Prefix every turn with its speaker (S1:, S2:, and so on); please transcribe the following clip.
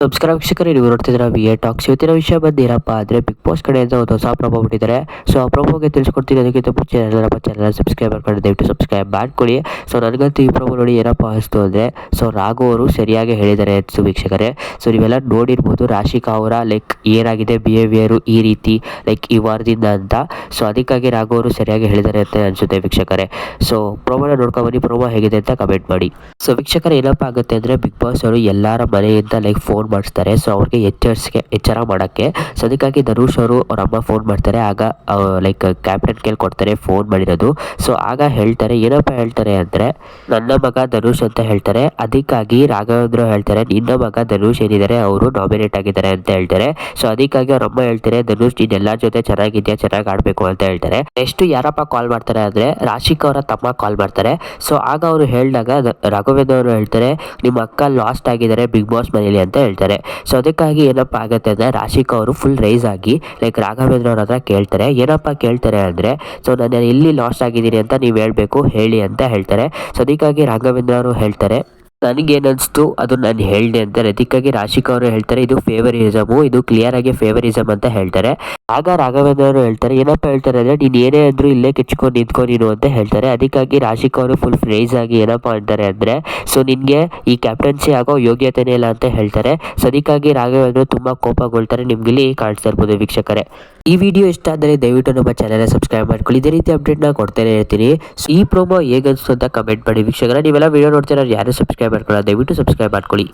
S1: ನಮಸ್ಕಾರ ವೀಕ್ಷಕರೇ, ನೀವು ನೋಡ್ತಿದ್ದೀರಾ ವಿ ಎ ಟಾಕ್ಸ್. ಇವತ್ತಿನ ವಿಷಯ ಬಂದಿರಪ್ಪ ಅಂದರೆ ಬಿಗ್ ಬಾಸ್ ಕಡೆಯಿಂದ ಒಂದು ಹೊಸ ಪ್ರೊಮೋ ಬಿಟ್ಟಿದ್ದಾರೆ. ಸೊ ಆ ಪ್ರೊಮೋಗೆ ತಿಳಿಸ್ಕೊಡ್ತೀನಿ. ಅದಕ್ಕಿಂತ ಮುಂಚೆ ಎಲ್ಲರಪ್ಪ ಚಾನಲ್ ಸಬ್ಸ್ಕ್ರೈಬ್ ಮಾಡ್ಕೊಂಡು ದಯವಿಟ್ಟು ಸಬ್ಸ್ಕ್ರೈಬ್ ಮಾಡ್ಕೊಳ್ಳಿ. ಸೊ ನನಗಂತೂ ಈ ಪ್ರೊಮೋ ನೋಡಿ ಏನಪ್ಪ ಅನಿಸ್ತು ಅಂದರೆ, ಸೊ ರಾಘು ಅವರು ಸರಿಯಾಗಿ ಹೇಳಿದ್ದಾರೆ ಅನಿಸ್ತು ವೀಕ್ಷಕರೇ. ಸೊ ನೀವೆಲ್ಲ ನೋಡಿರ್ಬೋದು ರಾಶಿಕಾ ಅವರ ಏನಾಗಿದೆ ಬಿಹೇವಿಯರು ಈ ರೀತಿ ಈ ವಾರದಿಂದ ಅಂತ. ಸೊ ಅದಕ್ಕಾಗಿ ರಾಘು ಅವರು ಸರಿಯಾಗಿ ಹೇಳಿದ್ದಾರೆ ಅಂತ ಅನಿಸುತ್ತೆ ವೀಕ್ಷಕರೇ. ಸೊ ಪ್ರೊಮೋನ ನೋಡ್ಕೊಂಡ್ಬನ್ನಿ. ಪ್ರೊಮೋ ಹೇಗಿದೆ ಅಂತ ಕಮೆಂಟ್ ಮಾಡಿ. ಸೊ ವೀಕ್ಷಕರೇ, ಏನಪ್ಪ ಆಗುತ್ತೆ ಅಂದರೆ ಬಿಗ್ ಬಾಸ್ ಅವರು ಎಲ್ಲರ ಮನೆಯಿಂದ ಫೋನ್ ಮಾಡಿಸ್ತಾರೆ. ಸೊ ಅವ್ರಿಗೆ ಎಚ್ಚರ ಮಾಡೋಕ್ಕೆ. ಸೊ ಅದಕ್ಕಾಗಿ ಧನುಷ್ ಅವರು ಅವ್ರ ಅಮ್ಮ ಫೋನ್ ಮಾಡ್ತಾರೆ. ಆಗ ಕ್ಯಾಪ್ಟನ್ ಕೇಳಿ ಕೊಡ್ತಾರೆ ಫೋನ್ ಮಾಡಿರೋದು. ಸೊ ಆಗ ಹೇಳ್ತಾರೆ, ಏನಪ್ಪ ಹೇಳ್ತಾರೆ ಅಂದರೆ, ನನ್ನ ಮಗ ಧನುಷ್ ಅಂತ ಹೇಳ್ತಾರೆ. ಅದಕ್ಕಾಗಿ ರಾಘವೇಂದ್ರ ಹೇಳ್ತಾರೆ, ನಿನ್ನ ಮಗ ಧನುಷ್ ಏನಿದ್ದಾರೆ ಅವರು ನಾಮಿನೇಟ್ ಆಗಿದ್ದಾರೆ ಅಂತ ಹೇಳ್ತಾರೆ. ಸೊ ಅದಕ್ಕಾಗಿ ಅವ್ರ ಅಮ್ಮ ಹೇಳ್ತಾರೆ, ಧನುಷ್ ನೀನು ಎಲ್ಲರ ಜೊತೆ ಚೆನ್ನಾಗಿದ್ಯಾ, ಚೆನ್ನಾಗಿ ಆಡಬೇಕು ಅಂತ ಹೇಳ್ತಾರೆ. ನೆಕ್ಸ್ಟ್ ಯಾರಪ್ಪ ಕಾಲ್ ಮಾಡ್ತಾರೆ ಅಂದರೆ ರಾಶಿಕಾ ಅವರ ತಮ್ಮ ಕಾಲ್ ಮಾಡ್ತಾರೆ. ಸೊ ಆಗ ಅವರು ಹೇಳಿದಾಗ ರಾಘವೇಂದ್ರ ಅವರು ಹೇಳ್ತಾರೆ, ನಿಮ್ಮ ಅಕ್ಕ ಲಾಸ್ಟ್ ಆಗಿದ್ದಾರೆ ಬಿಗ್ ಬಾಸ್ ಮನೇಲಿ ಅಂತ ಹೇಳ್ತಾರೆ. ಸೊ ಅದಕ್ಕಾಗಿ ಏನಪ್ಪ ಆಗುತ್ತೆ ಅಂದರೆ ರಾಶಿಕಾ ಅವರು ಫುಲ್ ರೈಸ್ ಆಗಿ ರಾಘವೇಂದ್ರ ಅವ್ರ ಹತ್ರ ಕೇಳ್ತಾರೆ. ಏನಪ್ಪ ಕೇಳ್ತಾರೆ ಅಂದರೆ, ಸೊ ನಾನು ಎಲ್ಲಿ ಲಾಸ್ಟ್ ಆಗಿದ್ದೀನಿ ಅಂತ ನೀವು ಹೇಳಬೇಕು, ಹೇಳಿ ಅಂತ ಹೇಳ್ತಾರೆ. ಸೊ ಅದಕ್ಕಾಗಿ ರಾಘವೇಂದ್ರ ಅವರು ಹೇಳ್ತಾರೆ, ನನಗೇನಿಸ್ತು ಅದು ನಾನು ಹೇಳಿದೆ ಅಂತಾರೆ. ಅದಕ್ಕಾಗಿ ರಾಶಿಕಾ ಅವರು ಹೇಳ್ತಾರೆ, ಇದು ಫೇವರಿಸಮು, ಇದು ಕ್ಲಿಯರ್ ಆಗಿ ಫೇವರಿಸಮ್ ಅಂತ ಹೇಳ್ತಾರೆ. ಆಗ ರಾಘವೇಂದ್ರ ಅವರು ಹೇಳ್ತಾರೆ, ಏನಪ್ಪ ಹೇಳ್ತಾರೆ ಅಂದರೆ, ನೀನು ಏನೇ ಅಂದರೂ ಇಲ್ಲೇ ಕಿಚ್ಕೊಂಡು ನಿಂತ್ಕೊ ನೀನು ಅಂತ ಹೇಳ್ತಾರೆ. ಅದಕ್ಕಾಗಿ ರಾಶಿಕಾ ಅವರು ಫುಲ್ ಫ್ರೇಜ್ ಆಗಿ ಏನಪ್ಪ ಅಂತಾರೆ ಅಂದರೆ, ಸೊ ನಿನಗೆ ಈ ಕ್ಯಾಪ್ಟನ್ಸಿ ಆಗೋ ಯೋಗ್ಯತೆನೇ ಇಲ್ಲ ಅಂತ ಹೇಳ್ತಾರೆ. ಸೊ ಅದಕ್ಕಾಗಿ ರಾಘವೇಂದ್ರ ತುಂಬ ಕೋಪಗೊಳ್ತಾರೆ. ನಿಮ್ಗೆ ಇಲ್ಲಿ ಕಾಣಿಸ್ತಾ ಇರ್ಬೋದು ವೀಕ್ಷಕರೇ. ಈ ವಿಡಿಯೋ ಇಷ್ಟ ಆದರೆ ದಯವಿಟ್ಟು ನಮ್ಮ ಚಾನಲ್ನ ಸಬ್ಸ್ಕ್ರೈಬ್ ಮಾಡ್ಕೊಳ್ಳಿ. ಇದೇ ರೀತಿ ಅಪ್ಡೇಟ್ನ ಕೊಡ್ತಾನೆ ಇರ್ತೀನಿ. ಈ ಪ್ರೊಮೋ ಹೇಗನ್ನಿಸ್ತು ಅಂತ ಕಮೆಂಟ್ ಮಾಡಿ ವೀಕ್ಷಕರೇ. ನೀವೆಲ್ಲ ವಿಡಿಯೋ ನೋಡ್ತೀರಾ, ಯಾರು ಸಬ್ಸ್ಕ್ರೈಬ್ ಮಾಡ್ಕೊಳ್ಳಿ, ದಯವಿಟ್ಟು ಸಬ್ಸ್ಕ್ರೈಬ್ ಮಾಡ್ಕೊಳ್ಳಿ.